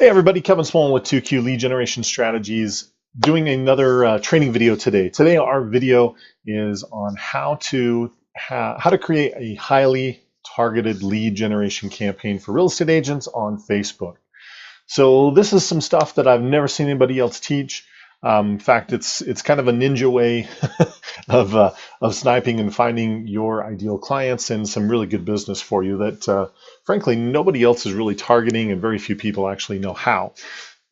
Hey everybody, Kevin Smullin with 2Q Lead Generation Strategies, doing another training video today. Today our video is on how to create a highly targeted lead generation campaign for real estate agents on Facebook. So this is some stuff that I've never seen anybody else teach. In fact, it's kind of a ninja way of sniping and finding your ideal clients and some really good business for you that, frankly, nobody else is really targeting and very few people actually know how.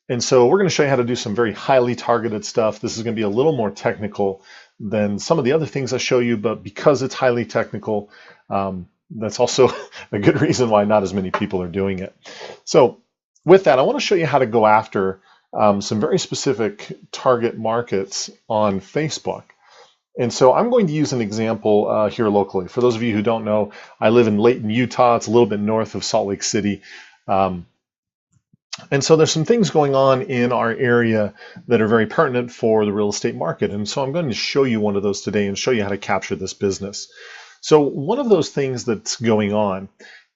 And so we're going to show you how to do some very highly targeted stuff. This is going to be a little more technical than some of the other things I show you, but because it's highly technical, that's also a good reason why not as many people are doing it. So with that, I want to show you how to go after some very specific target markets on Facebook. And so I'm going to use an example here locally. For those of you who don't know, I live in Layton, Utah. It's a little bit north of Salt Lake City. And so there's some things going on in our area that are very pertinent for the real estate market. And so I'm going to show you one of those today and show you how to capture this business. So one of those things that's going on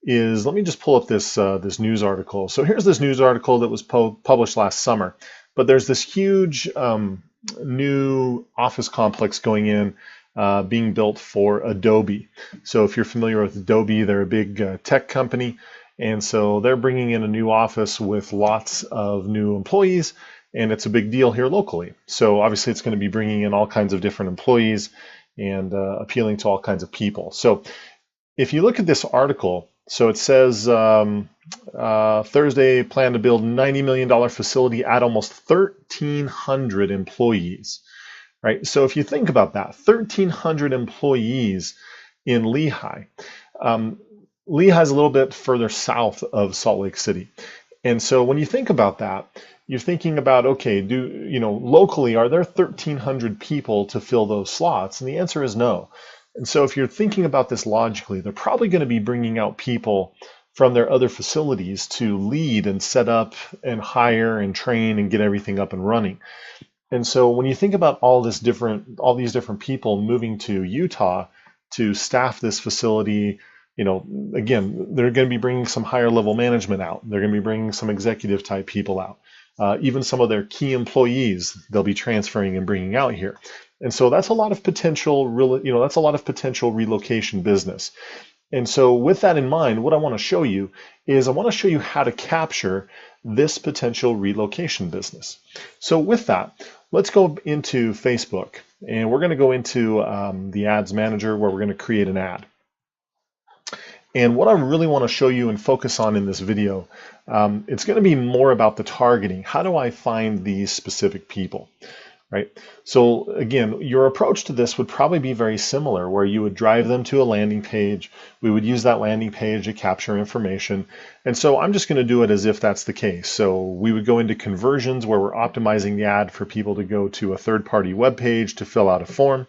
is, let me just pull up this this news article. So here's this news article that was published last summer, but there's this huge new office complex going in, being built for Adobe. So if you're familiar with Adobe, they're a big tech company, and so they're bringing in a new office with lots of new employees, and it's a big deal here locally. So obviously it's going to be bringing in all kinds of different employees and appealing to all kinds of people. So if you look at this article, so it says Thursday plan to build $90 million facility at almost 1,300 employees, right? So if you think about that, 1,300 employees in Lehi. Lehi is a little bit further south of Salt Lake City. And so when you think about that, you're thinking about, okay, locally, are there 1,300 people to fill those slots? And the answer is no. And so if you're thinking about this logically, they're probably going to be bringing out people from their other facilities to lead and set up and hire and train and get everything up and running. And so when you think about all these different people moving to Utah to staff this facility, again, they're going to be bringing some higher level management out. They're going to be bringing some executive type people out. Even some of their key employees, they'll be transferring and bringing out here. And so that's a lot of potential, that's a lot of potential relocation business. And so with that in mind, what I want to show you is I want to show you how to capture this potential relocation business. So with that, let's go into Facebook, and we're going to go into the ads manager where we're going to create an ad. And what I really want to show you and focus on in this video, it's going to be more about the targeting. How do I find these specific people? Right? So again, your approach to this would probably be very similar, where you would drive them to a landing page. We would use that landing page to capture information. And so I'm just going to do it as if that's the case. So we would go into conversions where we're optimizing the ad for people to go to a third-party web page to fill out a form.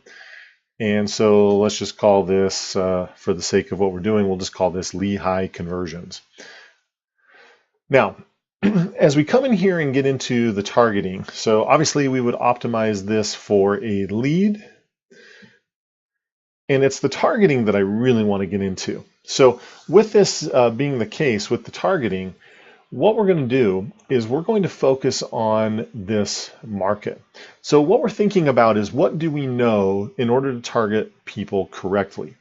And so let's just call this, for the sake of what we're doing, we'll just call this Lehi conversions. Now, as we come in here and get into the targeting, so obviously we would optimize this for a lead, and it's the targeting that I really want to get into. So with this being the case with the targeting, what we're going to do is we're going to focus on this market. So what we're thinking about is, what do we know in order to target people correctly?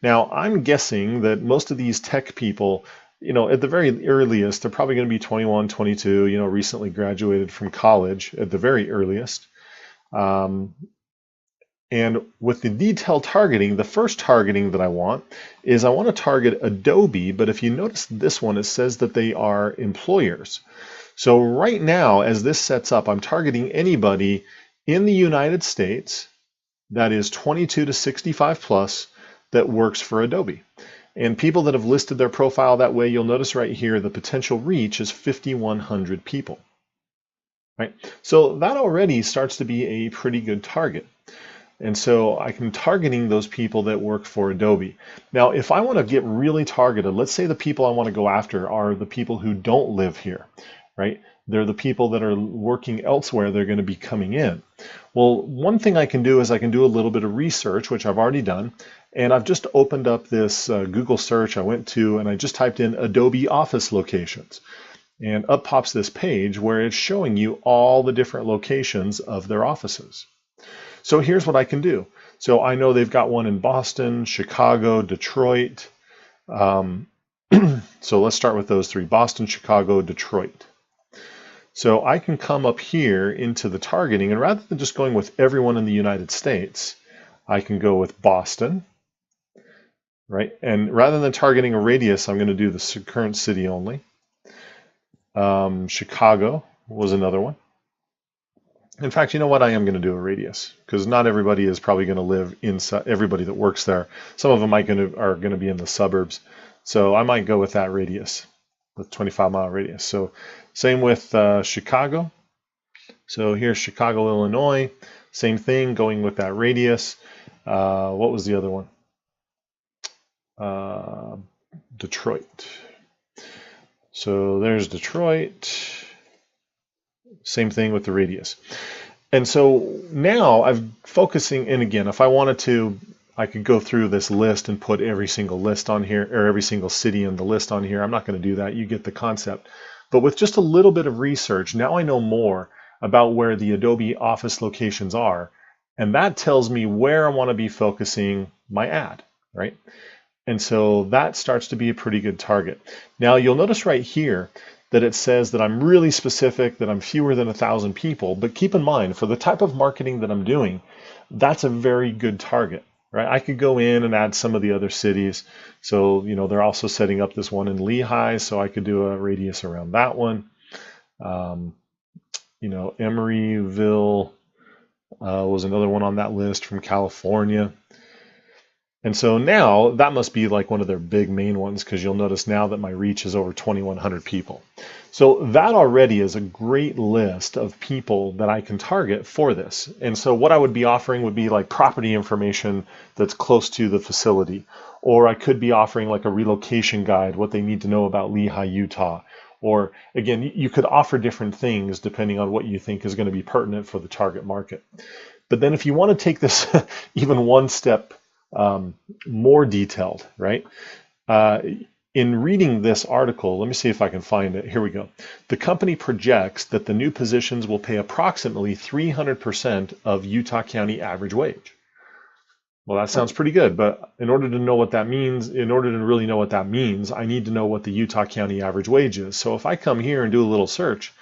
Now, I'm guessing that most of these tech people, at the very earliest, they're probably going to be 21, 22, recently graduated from college at the very earliest. And with the detailed targeting, the first targeting that I want is I want to target Adobe, but if you notice this one, it says that they are employers. So right now, as this sets up, I'm targeting anybody in the United States that is 22 to 65 plus that works for Adobe. And people that have listed their profile that way, you'll notice right here, the potential reach is 5,100 people, right? So that already starts to be a pretty good target. And so I can targeting those people that work for Adobe. Now, if I want to get really targeted, let's say the people I want to go after are the people who don't live here, right? They're the people that are working elsewhere. They're going to be coming in. Well, one thing I can do is I can do a little bit of research, which I've already done. And I've just opened up this Google search. I went to and I just typed in Adobe office locations. And up pops this page where it's showing you all the different locations of their offices. So here's what I can do. So I know they've got one in Boston, Chicago, Detroit. So let's start with those three: Boston, Chicago, Detroit. So I can come up here into the targeting, and rather than just going with everyone in the United States, I can go with Boston, right? And rather than targeting a radius, I'm going to do the current city only. Chicago was another one. In fact, you know what? I am going to do a radius, because not everybody is probably going to live inside. Everybody that works there, some of them are going to be in the suburbs. So I might go with that radius, the 25-mile radius. So same with Chicago. So here's Chicago, Illinois. Same thing, going with that radius. What was the other one? Detroit. So there's Detroit. Same thing with the radius. And so now I'm focusing, and again, if I wanted to, I could go through this list and put every single list on here, or every single city in the list on here. I'm not going to do that. You get the concept. But with just a little bit of research, now I know more about where the Adobe Office locations are. And that tells me where I want to be focusing my ad, right? And so that starts to be a pretty good target. Now you'll notice right here that it says that I'm really specific, that I'm fewer than 1,000 people. But keep in mind, for the type of marketing that I'm doing, that's a very good target, right? I could go in and add some of the other cities. So, you know, they're also setting up this one in Lehigh, so I could do a radius around that one. You know, Emeryville was another one on that list from California. And so now that must be like one of their big main ones, because you'll notice now that my reach is over 2,100 people. So that already is a great list of people that I can target for this. And so what I would be offering would be like property information that's close to the facility. Or I could be offering like a relocation guide, what they need to know about Lehigh, Utah. Or again, you could offer different things depending on what you think is going to be pertinent for the target market. But then if you want to take this even one step more detailed, right? In reading this article, let me see if I can find it. Here we go. The company projects that the new positions will pay approximately 300% of Utah County average wage. Well, that sounds pretty good, but in order to know what that means, in order to really know what that means, I need to know what the Utah County average wage is. So if I come here and do a little search,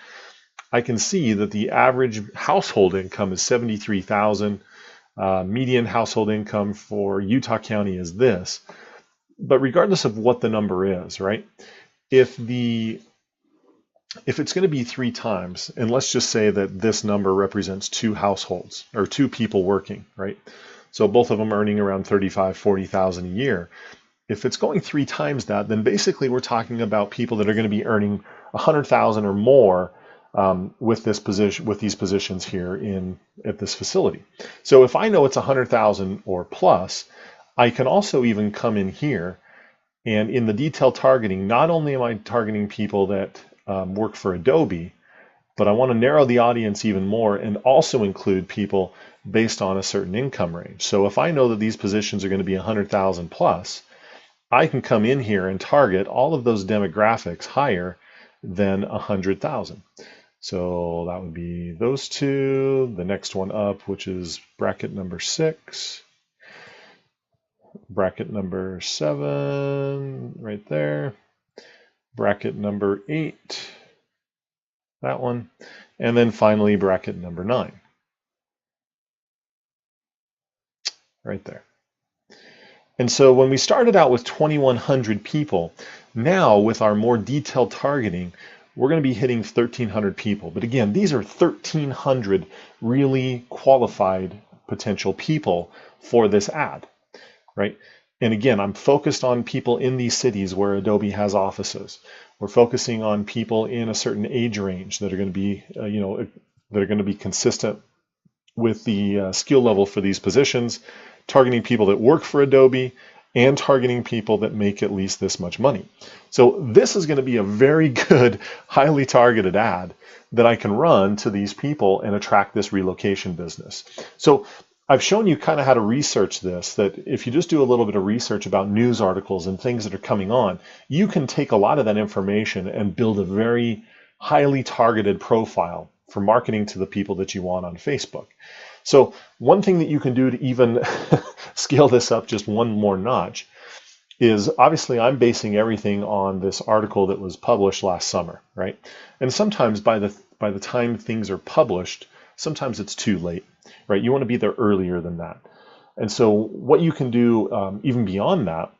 I can see that the average household income is $73,000. Median household income for Utah County is this. But regardless of what the number is, right? If it's going to be 3 times, and let's just say that this number represents 2 households or 2 people working, right? So both of them earning around $35,000, $40,000 a year. If it's going 3 times that, then basically we're talking about people that are going to be earning $100,000 or more with this position, with these positions here at this facility. So if I know it's 100,000 or plus, I can also even come in here, and in the detailed targeting, not only am I targeting people that work for Adobe, but I want to narrow the audience even more and also include people based on a certain income range. So if I know that these positions are going to be 100,000 plus, I can come in here and target all of those demographics higher than 100,000. So that would be those 2, the next one up, which is bracket number 6, bracket number 7, right there, bracket number 8, that one, and then finally bracket number 9, right there. And so when we started out with 2,100 people, now with our more detailed targeting, we're going to be hitting 1,300 people. But again, these are 1,300 really qualified potential people for this ad, right? And again, I'm focused on people in these cities where Adobe has offices. We're focusing on people in a certain age range that are going to be, that are going to be consistent with the skill level for these positions, targeting people that work for Adobe, and targeting people that make at least this much money. So this is going to be a very good, highly targeted ad that I can run to these people and attract this relocation business. So I've shown you kind of how to research this, that if you just do a little bit of research about news articles and things that are coming on, you can take a lot of that information and build a very highly targeted profile for marketing to the people that you want on Facebook. So one thing that you can do to even scale this up just one more notch is, obviously I'm basing everything on this article that was published last summer, right? And sometimes by the time things are published, sometimes it's too late, right? You want to be there earlier than that. And so what you can do even beyond that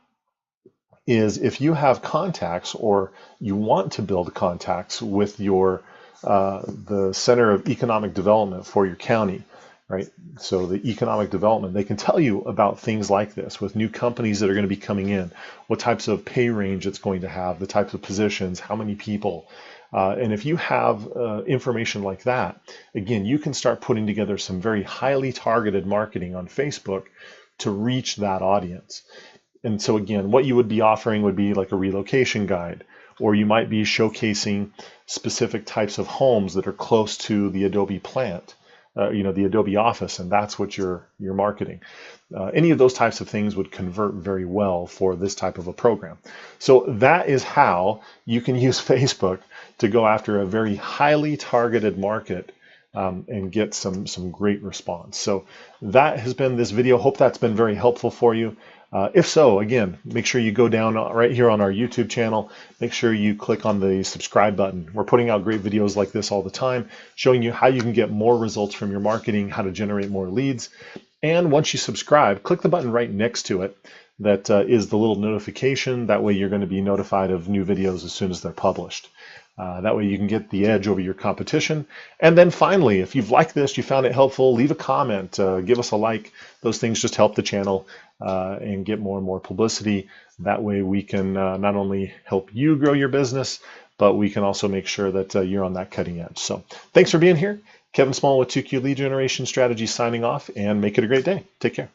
is, if you have contacts or you want to build contacts with your the Center of Economic Development for your county, right? So the economic development, they can tell you about things like this with new companies that are going to be coming in, what types of pay range it's going to have, the types of positions, how many people. And if you have information like that, again, you can start putting together some very highly targeted marketing on Facebook to reach that audience. And so again, what you would be offering would be like a relocation guide, or you might be showcasing specific types of homes that are close to the Adobe plant, the Adobe office, and that's what you're marketing. Any of those types of things would convert very well for this type of a program. So that is how you can use Facebook to go after a very highly targeted market and get some great response. So that has been this video. Hope that's been very helpful for you. If so, again, make sure you go down right here on our YouTube channel. Make sure you click on the subscribe button. We're putting out great videos like this all the time, showing you how you can get more results from your marketing, how to generate more leads. And once you subscribe, click the button right next to it that is the little notification. That way you're going to be notified of new videos as soon as they're published. That way you can get the edge over your competition. And then finally, if you've liked this, you found it helpful, leave a comment, give us a like. Those things just help the channel and get more and more publicity. That way we can not only help you grow your business, but we can also make sure that you're on that cutting edge. So thanks for being here. Kevin Smullin with 2Q Lead Generation Strategy signing off, and make it a great day. Take care.